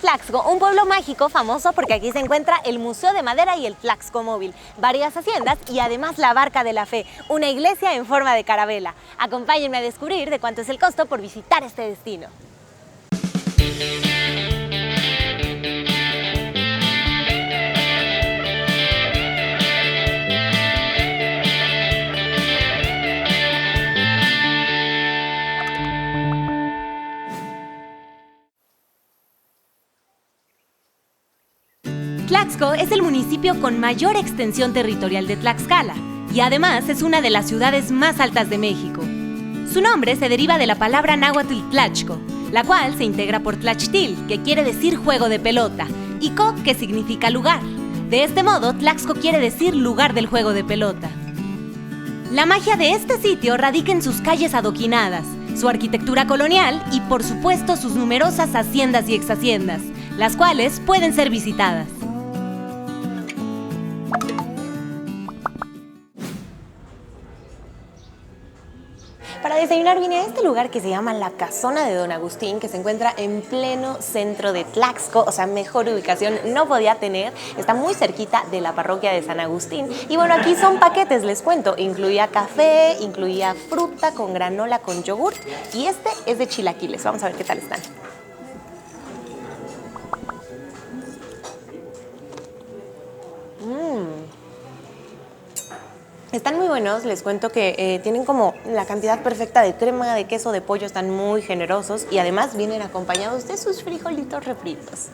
Tlaxco, un pueblo mágico famoso porque aquí se encuentra el Museo de Madera y el Tlaxco Móvil, varias haciendas y además la Barca de la Fe, una iglesia en forma de carabela. Acompáñenme a descubrir de cuánto es el costo por visitar este destino. Tlaxco es el municipio con mayor extensión territorial de Tlaxcala y además es una de las ciudades más altas de México. Su nombre se deriva de la palabra náhuatl Tlaxco, la cual se integra por Tlaxtil, que quiere decir juego de pelota, y Co, que significa lugar. De este modo, Tlaxco quiere decir lugar del juego de pelota. La magia de este sitio radica en sus calles adoquinadas, su arquitectura colonial y, por supuesto, sus numerosas haciendas y exhaciendas, las cuales pueden ser visitadas. Para desayunar vine a este lugar que se llama La Casona de Don Agustín, que se encuentra en pleno centro de Tlaxco, o sea, mejor ubicación no podía tener. Está muy cerquita de la parroquia de San Agustín. Y bueno, aquí son paquetes, les cuento. Incluía café, incluía fruta con granola, con yogurt. Y este es de chilaquiles. Vamos a ver qué tal están. Están muy buenos, les cuento que tienen como la cantidad perfecta de crema, de queso, de pollo, están muy generosos y además vienen acompañados de sus frijolitos refritos.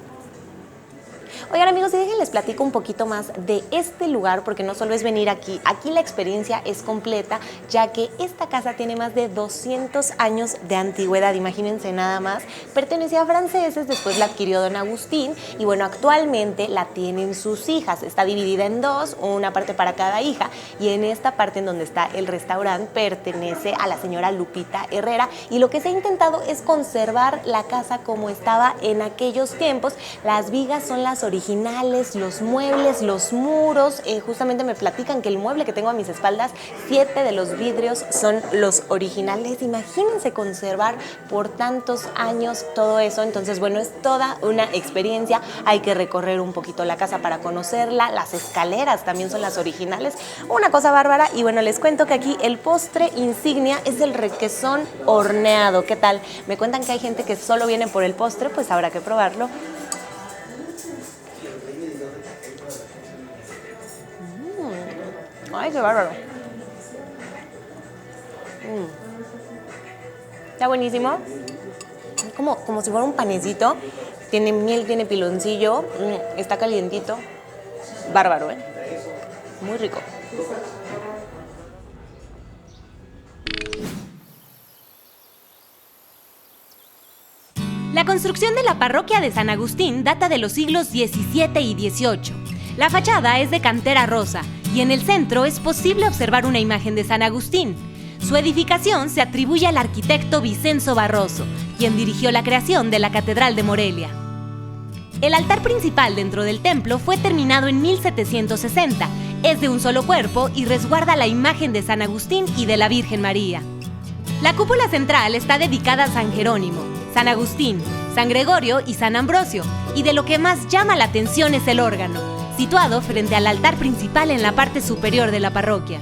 Oigan amigos, y déjenles platico un poquito más de este lugar porque no solo es venir aquí la experiencia es completa, ya que esta casa tiene más de 200 años de antigüedad, imagínense nada más. Pertenecía a franceses, después la adquirió Don Agustín y bueno, actualmente la tienen sus hijas. Está dividida en dos, una parte para cada hija y en esta parte en donde está el restaurante pertenece a la señora Lupita Herrera y lo que se ha intentado es conservar la casa como estaba en aquellos tiempos. Las vigas son las originales, los muebles, los muros, justamente me platican que el mueble que tengo a mis espaldas, 7 de los vidrios son los originales. Imagínense conservar por tantos años todo eso. Entonces, bueno, es toda una experiencia. Hay que recorrer un poquito la casa para conocerla. Las escaleras también son las originales. Una cosa bárbara. Y bueno, les cuento que aquí el postre insignia es el requesón horneado. ¿Qué tal? Me cuentan que hay gente que solo viene por el postre, pues habrá que probarlo. ¡Ay, qué bárbaro! Está buenísimo. Como si fuera un panecito. Tiene miel, tiene piloncillo. Está calientito. Bárbaro, ¿eh? Muy rico. La construcción de la parroquia de San Agustín data de los siglos XVII y XVIII. La fachada es de cantera rosa y en el centro es posible observar una imagen de San Agustín. Su edificación se atribuye al arquitecto Vicenzo Barroso, quien dirigió la creación de la Catedral de Morelia. El altar principal dentro del templo fue terminado en 1760. Es de un solo cuerpo y resguarda la imagen de San Agustín y de la Virgen María. La cúpula central está dedicada a San Jerónimo, San Agustín, San Gregorio y San Ambrosio, y de lo que más llama la atención es el órgano, situado frente al altar principal en la parte superior de la parroquia.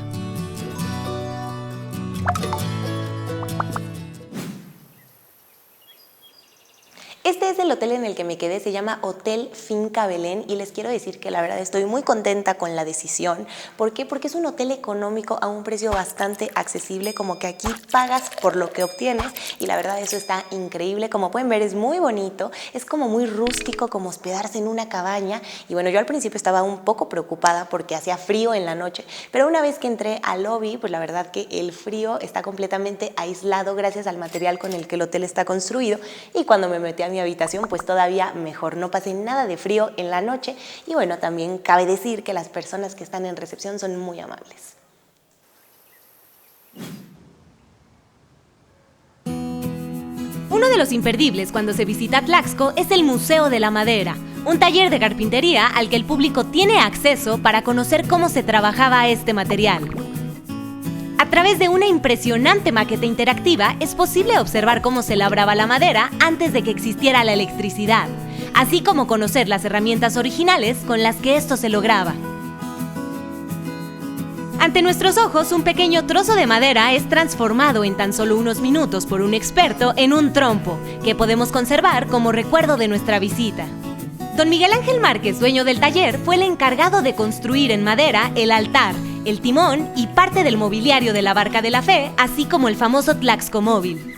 Este es el hotel en el que me quedé, se llama Hotel Finca Belén y les quiero decir que la verdad estoy muy contenta con la decisión. ¿Por qué? Porque es un hotel económico a un precio bastante accesible, como que aquí pagas por lo que obtienes y la verdad eso está increíble. Como pueden ver es muy bonito, es como muy rústico, como hospedarse en una cabaña y bueno, yo al principio estaba un poco preocupada porque hacía frío en la noche, pero una vez que entré al lobby, pues la verdad que el frío está completamente aislado gracias al material con el que el hotel está construido y cuando me metí a mi habitación pues todavía mejor, no pasé nada de frío en la noche y bueno, también cabe decir que las personas que están en recepción son muy amables. Uno de los imperdibles cuando se visita Tlaxco es el Museo de la Madera, un taller de carpintería al que el público tiene acceso para conocer cómo se trabajaba este material. A través de una impresionante maqueta interactiva es posible observar cómo se labraba la madera antes de que existiera la electricidad. así como conocer las herramientas originales con las que esto se lograba. Ante nuestros ojos, un pequeño trozo de madera es transformado en tan solo unos minutos por un experto en un trompo, que podemos conservar como recuerdo de nuestra visita. Don Miguel Ángel Márquez, dueño del taller, fue el encargado de construir en madera el altar, el timón y parte del mobiliario de la Barca de la Fe, así como el famoso Tlaxcomóvil.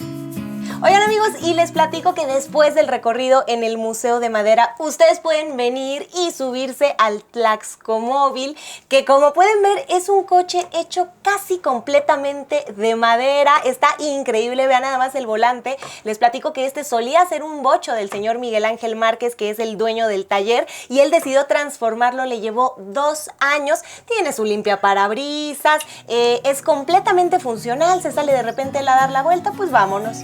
Oigan amigos, y les platico que después del recorrido en el Museo de Madera, ustedes pueden venir y subirse al Tlaxcomóvil, que como pueden ver es un coche hecho casi completamente de madera. Está increíble, vean nada más el volante. Les platico que este solía ser un bocho del señor Miguel Ángel Márquez, que es el dueño del taller, y él decidió transformarlo, le llevó 2 años. Tiene su limpiaparabrisas, es completamente funcional, se sale de repente a dar la vuelta, pues vámonos.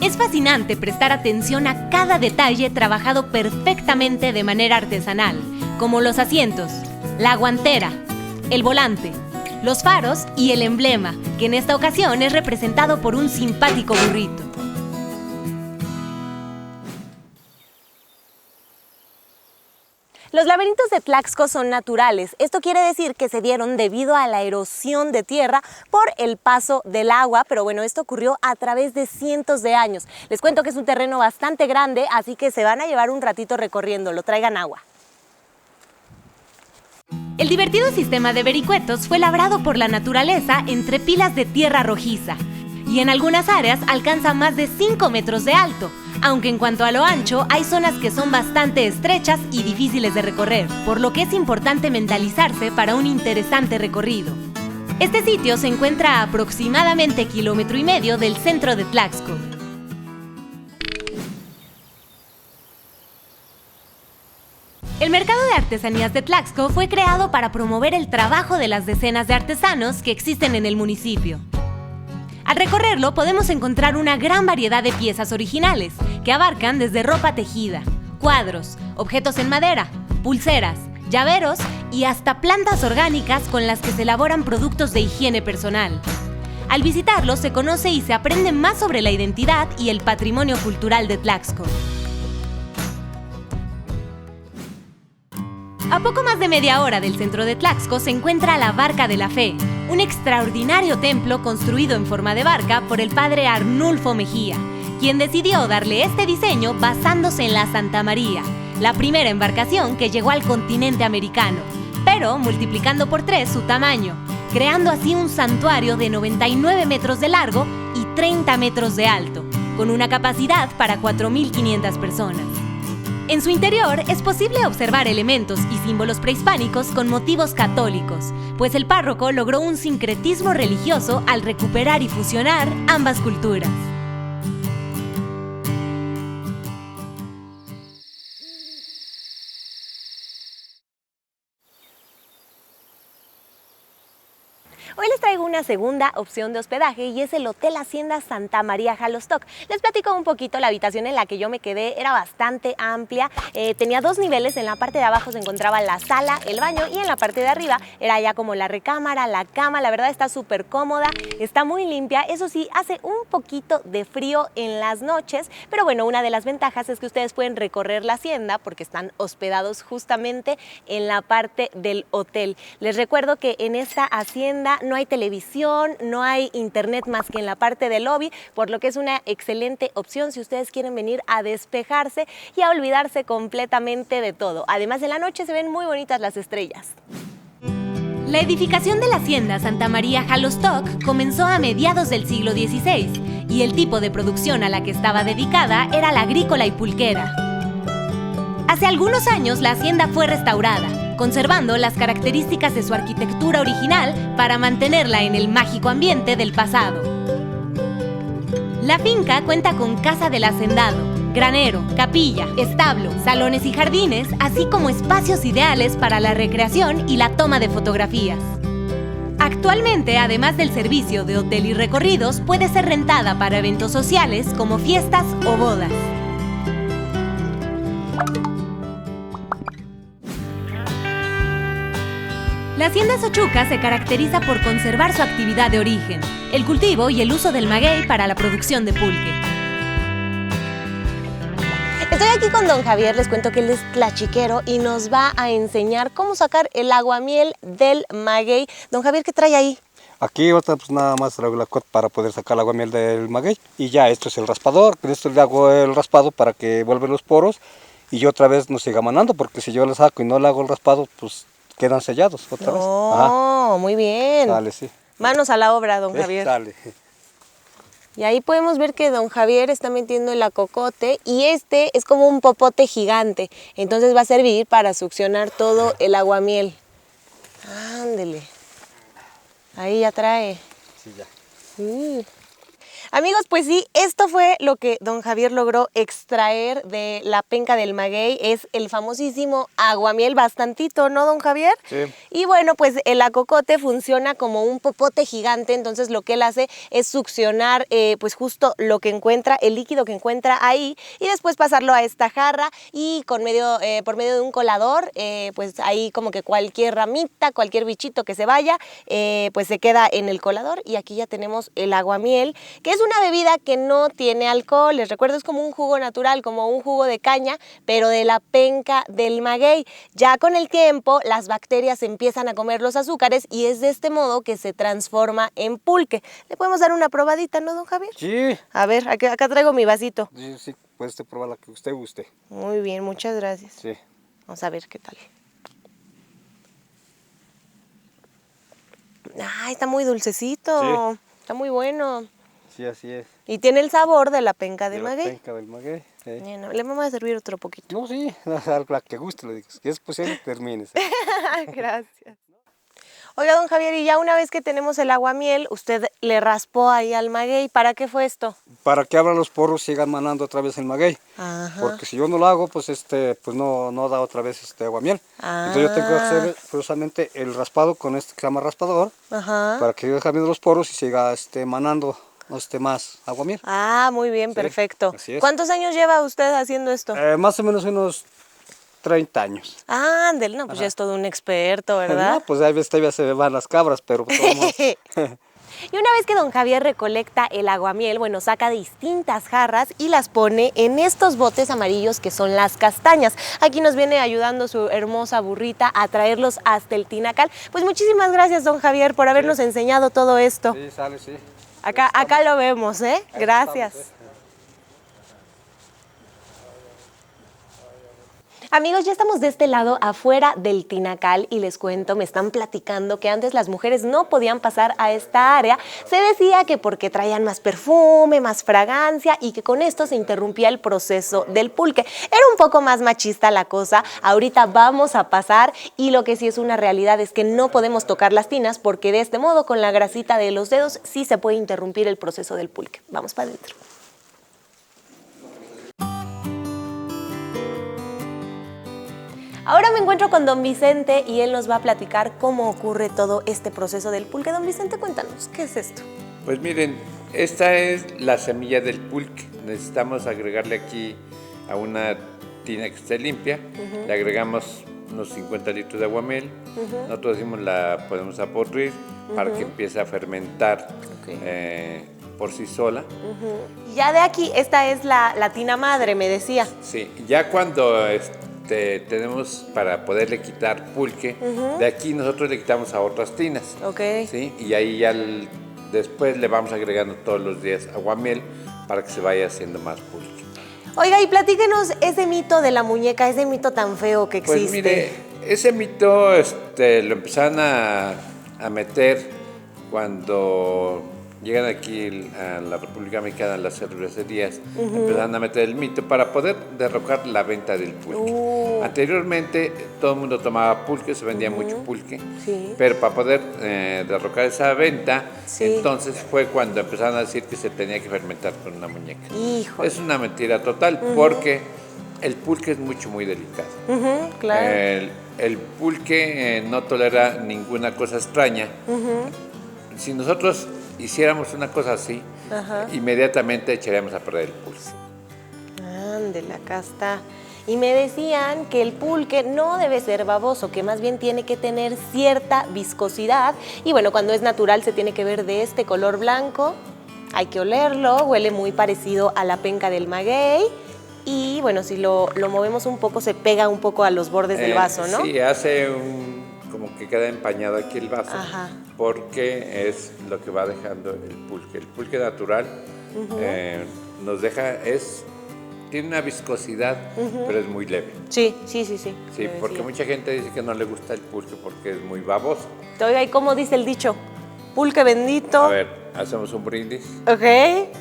Es fascinante prestar atención a cada detalle trabajado perfectamente de manera artesanal, como los asientos, la guantera, el volante, los faros y el emblema, que en esta ocasión es representado por un simpático burrito. Los laberintos de Tlaxco son naturales. Esto quiere decir que se dieron debido a la erosión de tierra por el paso del agua, pero bueno, esto ocurrió a través de cientos de años. Les cuento que es un terreno bastante grande, así que se van a llevar un ratito recorriéndolo. Traigan agua. El divertido sistema de vericuetos fue labrado por la naturaleza entre pilas de tierra rojiza y en algunas áreas alcanza más de 5 metros de alto, aunque en cuanto a lo ancho hay zonas que son bastante estrechas y difíciles de recorrer, por lo que es importante mentalizarse para un interesante recorrido. Este sitio se encuentra a aproximadamente 1,5 kilómetros del centro de Tlaxco. El mercado de artesanías de Tlaxco fue creado para promover el trabajo de las decenas de artesanos que existen en el municipio. Al recorrerlo podemos encontrar una gran variedad de piezas originales que abarcan desde ropa tejida, cuadros, objetos en madera, pulseras, llaveros y hasta plantas orgánicas con las que se elaboran productos de higiene personal. Al visitarlo se conoce y se aprende más sobre la identidad y el patrimonio cultural de Tlaxco. A poco más de media hora del centro de Tlaxco se encuentra la Barca de la Fe, un extraordinario templo construido en forma de barca por el padre Arnulfo Mejía, quien decidió darle este diseño basándose en la Santa María, la primera embarcación que llegó al continente americano, pero multiplicando por 3 su tamaño, creando así un santuario de 99 metros de largo y 30 metros de alto, con una capacidad para 4.500 personas. En su interior es posible observar elementos y símbolos prehispánicos con motivos católicos, pues el párroco logró un sincretismo religioso al recuperar y fusionar ambas culturas. Hoy les traigo una segunda opción de hospedaje y es el Hotel Hacienda Santa María Jalostoc. Les platico un poquito. La habitación en la que yo me quedé era bastante amplia, tenía 2 niveles. En la parte de abajo se encontraba la sala, el baño, y en la parte de arriba era ya como la recámara, la cama. La verdad está súper cómoda, está muy limpia. Eso sí, hace un poquito de frío en las noches, pero bueno, una de las ventajas es que ustedes pueden recorrer la hacienda porque están hospedados justamente en la parte del hotel. Les recuerdo que en esta hacienda no hay televisión, no hay internet más que en la parte del lobby, por lo que es una excelente opción si ustedes quieren venir a despejarse y a olvidarse completamente de todo. Además, en la noche se ven muy bonitas las estrellas. La edificación de la Hacienda Santa María Jalostoc comenzó a mediados del siglo XVI y el tipo de producción a la que estaba dedicada era la agrícola y pulquera. Hace algunos años la hacienda fue restaurada, conservando las características de su arquitectura original para mantenerla en el mágico ambiente del pasado. La finca cuenta con casa del hacendado, granero, capilla, establo, salones y jardines, así como espacios ideales para la recreación y la toma de fotografías. Actualmente, además del servicio de hotel y recorridos, puede ser rentada para eventos sociales como fiestas o bodas. La Hacienda Xochuca se caracteriza por conservar su actividad de origen, el cultivo y el uso del maguey para la producción de pulque. Estoy aquí con don Javier, les cuento que él es tlachiquero y nos va a enseñar cómo sacar el aguamiel del maguey. Don Javier, ¿qué trae ahí? Aquí otra pues nada más traigo la cot para poder sacar el aguamiel del maguey. Y ya esto es el raspador, con esto le hago el raspado para que vuelvan los poros y yo otra vez no siga manando, porque si yo lo saco y no le hago el raspado, pues quedan sellados otra vez. Oh, muy bien. Sale, sí. Manos a la obra, don Javier. Sale. Y ahí podemos ver que don Javier está metiendo el acocote y este es como un popote gigante. Entonces va a servir para succionar todo el aguamiel. Ándele. Ahí ya trae. Sí, ya. Amigos, pues sí, esto fue lo que don Javier logró extraer de la penca del maguey. Es el famosísimo aguamiel, bastantito, ¿no, don Javier? Sí. Y bueno, pues el acocote funciona como un popote gigante, entonces lo que él hace es succionar pues justo lo que encuentra, el líquido que encuentra ahí, y después pasarlo a esta jarra y por medio de un colador, pues ahí como que cualquier ramita, cualquier bichito que se vaya, pues se queda en el colador, y aquí ya tenemos el aguamiel, que es una bebida que no tiene alcohol. Les recuerdo, es como un jugo natural, como un jugo de caña, pero de la penca del maguey. Ya con el tiempo las bacterias empiezan a comer los azúcares y es de este modo que se transforma en pulque. ¿Le podemos dar una probadita, no, don Javier? Sí. A ver, acá traigo mi vasito. Sí, sí, puede usted probar la que usted guste. Muy bien, muchas gracias. Sí. Vamos a ver qué tal. Ay, está muy dulcecito. Sí. Está muy bueno. Sí, así es. Y tiene el sabor de la penca del De la maguey. penca del maguey. Bueno, le vamos a servir otro poquito. No, sí, la que guste, le digo. Si es posible, termine. Gracias. Oiga, don Javier, y ya una vez que tenemos el aguamiel, usted le raspó ahí al maguey. ¿Para qué fue esto? Para que abran los poros y sigan manando otra vez el maguey. Ajá. Porque si yo no lo hago, pues pues no da otra vez aguamiel. Entonces yo tengo que hacer forzosamente el raspado con este que se llama raspador. Ajá. Para que deje abriendo los poros y siga manando más aguamiel. Ah, muy bien, Sí, perfecto. así es. ¿Cuántos años lleva usted haciendo esto? Más o menos unos 30 años. Ah, ándele, no, pues ya es todo un experto, ¿verdad? No, pues a veces todavía se van las cabras, pero por todos modos. Y una vez que don Javier recolecta el aguamiel, bueno, saca distintas jarras y las pone en estos botes amarillos que son las castañas. Aquí nos viene ayudando su hermosa burrita a traerlos hasta el tinacal. Pues muchísimas gracias, don Javier, por habernos enseñado todo esto. Sí, sale, sí. Acá lo vemos, ¿eh? Gracias. Amigos, ya estamos de este lado afuera del tinacal y les cuento, me están platicando que antes las mujeres no podían pasar a esta área. Se decía que porque traían más perfume, más fragancia y que con esto se interrumpía el proceso del pulque. Era un poco más machista la cosa. Ahorita vamos a pasar y lo que sí es una realidad es que no podemos tocar las tinas porque de este modo con la grasita de los dedos sí se puede interrumpir el proceso del pulque. Vamos para adentro. Ahora me encuentro con don Vicente y él nos va a platicar cómo ocurre todo este proceso del pulque. Don Vicente, cuéntanos, ¿qué es esto? Pues miren, esta es la semilla del pulque. Necesitamos agregarle aquí a una tina que esté limpia. Le agregamos unos 50 litros de aguamiel. Nosotros decimos la podemos aporrir para que empiece a fermentar por sí sola. Ya de aquí, esta es la tina madre, me decía. Sí, ya cuando tenemos para poderle quitar pulque, de aquí nosotros le quitamos a otras tinas. Ok. ¿Sí? Y ahí ya después le vamos agregando todos los días aguamiel para que se vaya haciendo más pulque. Oiga, y platíquenos ese mito de la muñeca, ese mito tan feo que existe. Pues mire, ese mito lo empezaron a meter cuando llegan aquí a la República Mexicana, a las cervecerías, empezaron a meter el mito para poder derrocar la venta del pulque. Anteriormente todo el mundo tomaba pulque, se vendía mucho pulque, pero para poder derrocar esa venta, entonces fue cuando empezaron a decir que se tenía que fermentar con una muñeca. Híjole. Es una mentira total, porque el pulque es muy delicado. Claro. El pulque no tolera ninguna cosa extraña. Si nosotros hiciéramos una cosa así, inmediatamente echaríamos a perder el pulque. Ándele, acá está. Y me decían que el pulque no debe ser baboso, que más bien tiene que tener cierta viscosidad. Y bueno, cuando es natural se tiene que ver de este color blanco. Hay que olerlo, huele muy parecido a la penca del maguey. y bueno, si lo movemos un poco se pega un poco a los bordes del vaso, ¿no? Sí, hace como que queda empañado aquí el vaso. Ajá. Porque es lo que va dejando el pulque. El pulque natural nos deja, tiene una viscosidad, pero es muy leve. Sí. Sí, porque mucha gente dice que no le gusta el pulque porque es muy baboso. Oiga, ¿y cómo dice el dicho? Pulque bendito. A ver, hacemos un brindis. Ok,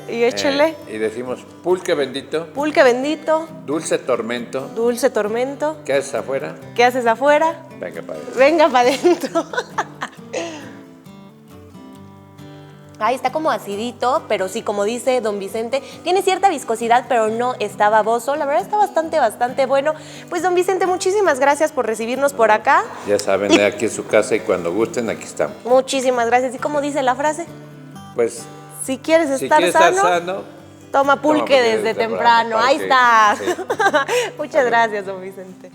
y échele. Y decimos pulque bendito, Pulque bendito, dulce tormento. dulce tormento. ¿Qué haces afuera? ¿Qué haces afuera? Venga, padre. Venga para adentro. Ay, está como acidito, pero sí, como dice don Vicente, tiene cierta viscosidad, pero no está baboso. La verdad está bastante bueno. Pues don Vicente, muchísimas gracias por recibirnos por acá. Ya saben, aquí en su casa y cuando gusten, aquí estamos. Muchísimas gracias. ¿Y cómo dice la frase? Pues, Si quieres si estar quieres sano, estar sano, toma pulque desde temprano. Ahí Sí, está. sí. Muchas gracias, don Vicente.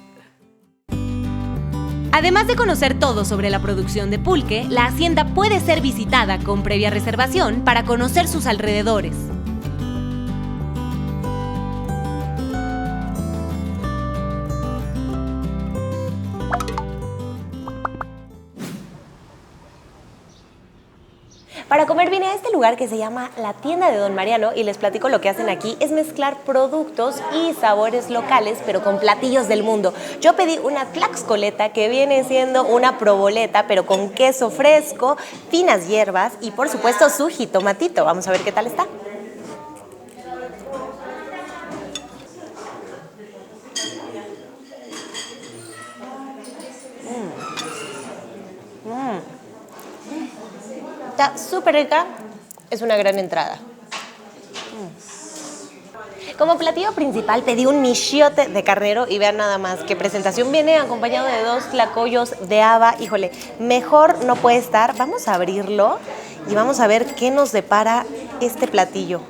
Además de conocer todo sobre la producción de pulque, la hacienda puede ser visitada con previa reservación para conocer sus alrededores. Para comer vine a este lugar que se llama La Tienda de Don Mariano y les platico lo que hacen aquí. Es mezclar productos y sabores locales, pero con platillos del mundo. Yo pedí una tlaxcoleta que viene siendo una proboleta, pero con queso fresco, finas hierbas y por supuesto su jitomatito. Vamos a ver qué tal está. Está súper rica, es una gran entrada. Como platillo principal pedí un michiote de carnero y vean nada más qué presentación. Viene acompañado de 2 tlacoyos de haba. Híjole, mejor no puede estar. Vamos a abrirlo y vamos a ver qué nos depara este platillo.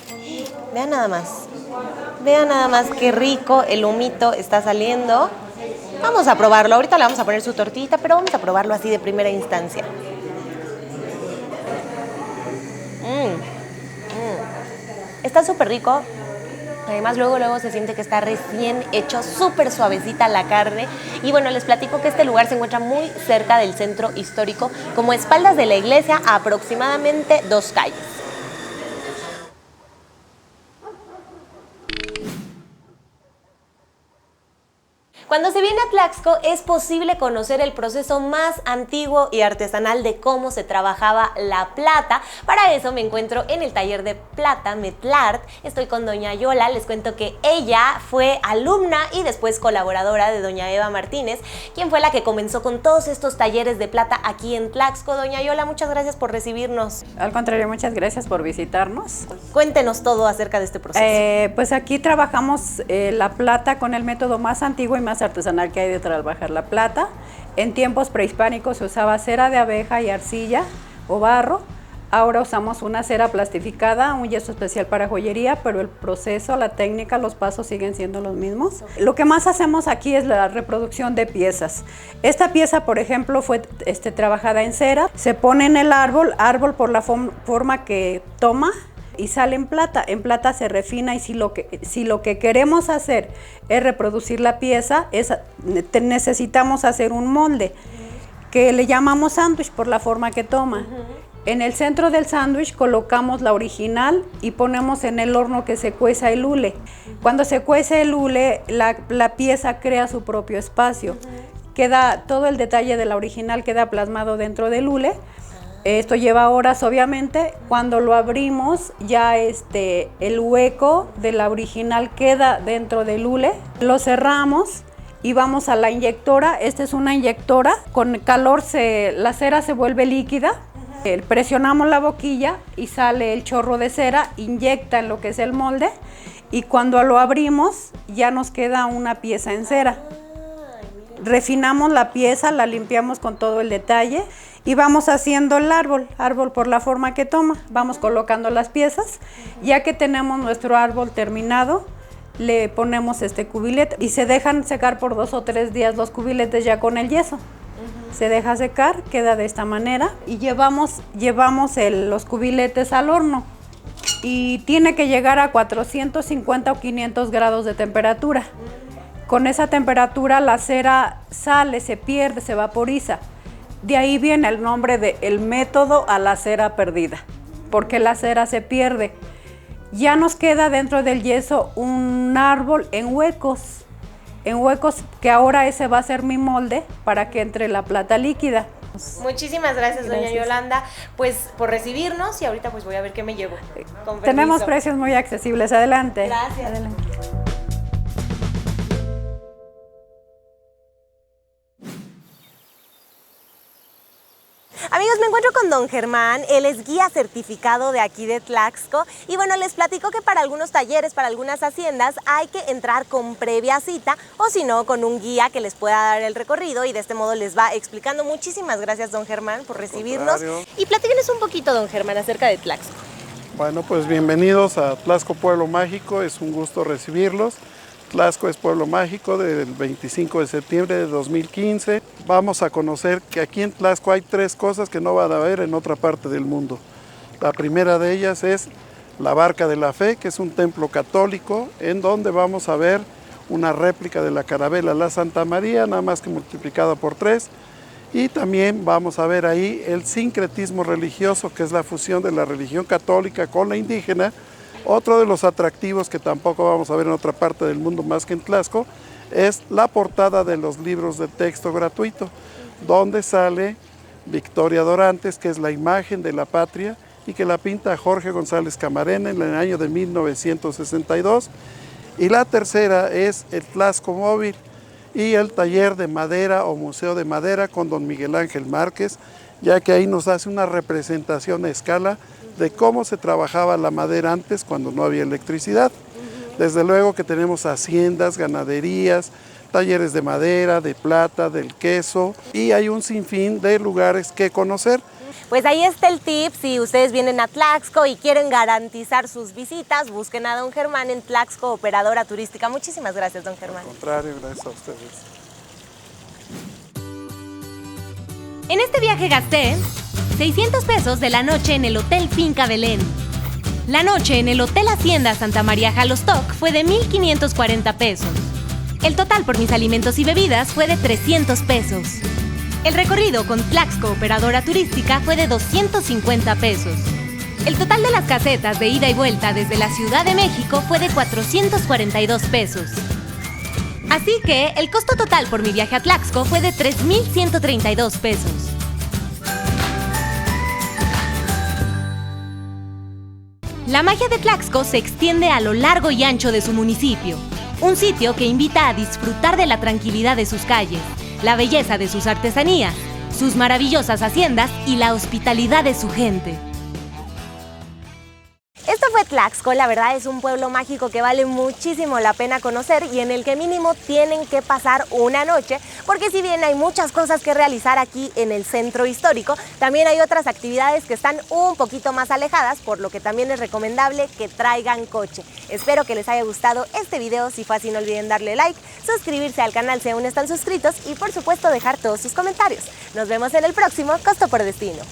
Vean nada más qué rico el humito está saliendo. Vamos a probarlo, ahorita le vamos a poner su tortita, pero vamos a probarlo así de primera instancia. Está súper rico. Además, luego se siente que está recién hecho, súper suavecita la carne. Y bueno, les platico que este lugar se encuentra muy cerca del centro histórico, como a espaldas de la iglesia, a aproximadamente 2 calles. Cuando se viene a Tlaxco es posible conocer el proceso más antiguo y artesanal de cómo se trabajaba la plata. Para eso me encuentro en el taller de plata Metlart. Estoy con doña Yola. Les cuento que ella fue alumna y después colaboradora de doña Eva Martínez, quien fue la que comenzó con todos estos talleres de plata aquí en Tlaxco. Doña Yola, muchas gracias por recibirnos. Al contrario, muchas gracias por visitarnos. Cuéntenos todo acerca de este proceso. Pues aquí trabajamos la plata con el método más antiguo y más artesanal que hay de trabajar la plata. En tiempos prehispánicos se usaba cera de abeja y arcilla o barro. Ahora usamos una cera plastificada, un yeso especial para joyería, pero el proceso, la técnica, los pasos siguen siendo los mismos. Lo que más hacemos aquí es la reproducción de piezas. Esta pieza, por ejemplo, fue trabajada en cera. Se pone en el árbol por la forma que toma, y sale en plata. En plata se refina y si lo que queremos hacer es reproducir la pieza, necesitamos hacer un molde que le llamamos sándwich por la forma que toma. En el centro del sándwich colocamos la original y ponemos en el horno que se cueza el hule. Cuando se cuece el hule, la pieza crea su propio espacio. Queda todo el detalle de la original queda plasmado dentro del hule. Esto lleva horas, obviamente. Cuando lo abrimos, ya el hueco de la original queda dentro del hule. Lo cerramos y vamos a la inyectora. Esta es una inyectora. Con calor la cera se vuelve líquida. Presionamos la boquilla y sale el chorro de cera, inyecta en lo que es el molde y cuando lo abrimos ya nos queda una pieza en cera. Refinamos la pieza, la limpiamos con todo el detalle y vamos haciendo el árbol por la forma que toma. Vamos colocando las piezas. Ya que tenemos nuestro árbol terminado, le ponemos este cubilete y se dejan secar por 2 o 3 días los cubiletes ya con el yeso. Se deja secar, queda de esta manera y llevamos los cubiletes al horno. y tiene que llegar a 450 o 500 grados de temperatura. Con esa temperatura la cera sale, se pierde, se vaporiza. De ahí viene el nombre de el método a la cera perdida, porque la cera se pierde. Ya nos queda dentro del yeso un árbol en huecos que ahora ese va a ser mi molde para que entre la plata líquida. Muchísimas gracias, doña Yolanda, pues por recibirnos, y ahorita pues voy a ver qué me llevo. Con Tenemos permiso. precios muy accesibles. Adelante. Gracias. Adelante. Amigos, me encuentro con don Germán, él es guía certificado de aquí de Tlaxco y bueno, les platico que para algunos talleres, para algunas haciendas hay que entrar con previa cita o si no, con un guía que les pueda dar el recorrido y de este modo les va explicando. Muchísimas gracias, don Germán, por recibirnos. Y platíquenos un poquito, don Germán, acerca de Tlaxco. Bueno, pues bienvenidos a Tlaxco Pueblo Mágico, es un gusto recibirlos. Tlaxco es Pueblo Mágico del 25 de septiembre de 2015. Vamos a conocer que aquí en Tlaxco hay 3 cosas que no van a haber en otra parte del mundo. La primera de ellas es la Barca de la Fe, que es un templo católico en donde vamos a ver una réplica de la carabela La Santa María, nada más que multiplicada por 3. Y también vamos a ver ahí el sincretismo religioso, que es la fusión de la religión católica con la indígena. Otro de los atractivos que tampoco vamos a ver en otra parte del mundo más que en Tlaxco es la portada de los libros de texto gratuito, donde sale Victoria Dorantes, que es la imagen de la patria y que la pinta Jorge González Camarena en el año de 1962. Y la tercera es el Tlaxco Móvil y el taller de madera o museo de madera con don Miguel Ángel Márquez, ya que ahí nos hace una representación a escala de cómo se trabajaba la madera antes cuando no había electricidad. Desde luego que tenemos haciendas, ganaderías, talleres de madera, de plata, del queso y hay un sinfín de lugares que conocer. Pues ahí está el tip, si ustedes vienen a Tlaxco y quieren garantizar sus visitas, busquen a don Germán en Tlaxco Operadora Turística. Muchísimas gracias, don Germán. Al contrario, gracias a ustedes. En este viaje gasté 600 pesos de la noche en el Hotel Finca Belén. La noche en el Hotel Hacienda Santa María Jalostoc fue de 1,540 pesos. El total por mis alimentos y bebidas fue de 300 pesos. El recorrido con Tlaxco Operadora Turística fue de 250 pesos. El total de las casetas de ida y vuelta desde la Ciudad de México fue de 442 pesos. Así que el costo total por mi viaje a Tlaxco fue de 3,132 pesos. La magia de Tlaxco se extiende a lo largo y ancho de su municipio. Un sitio que invita a disfrutar de la tranquilidad de sus calles, la belleza de sus artesanías, sus maravillosas haciendas y la hospitalidad de su gente. Esto fue Tlaxco, la verdad es un pueblo mágico que vale muchísimo la pena conocer y en el que mínimo tienen que pasar una noche, porque si bien hay muchas cosas que realizar aquí en el centro histórico, también hay otras actividades que están un poquito más alejadas, por lo que también es recomendable que traigan coche. Espero que les haya gustado este video, si fue así no olviden darle like, suscribirse al canal si aún no están suscritos y por supuesto dejar todos sus comentarios. Nos vemos en el próximo Costo por Destino.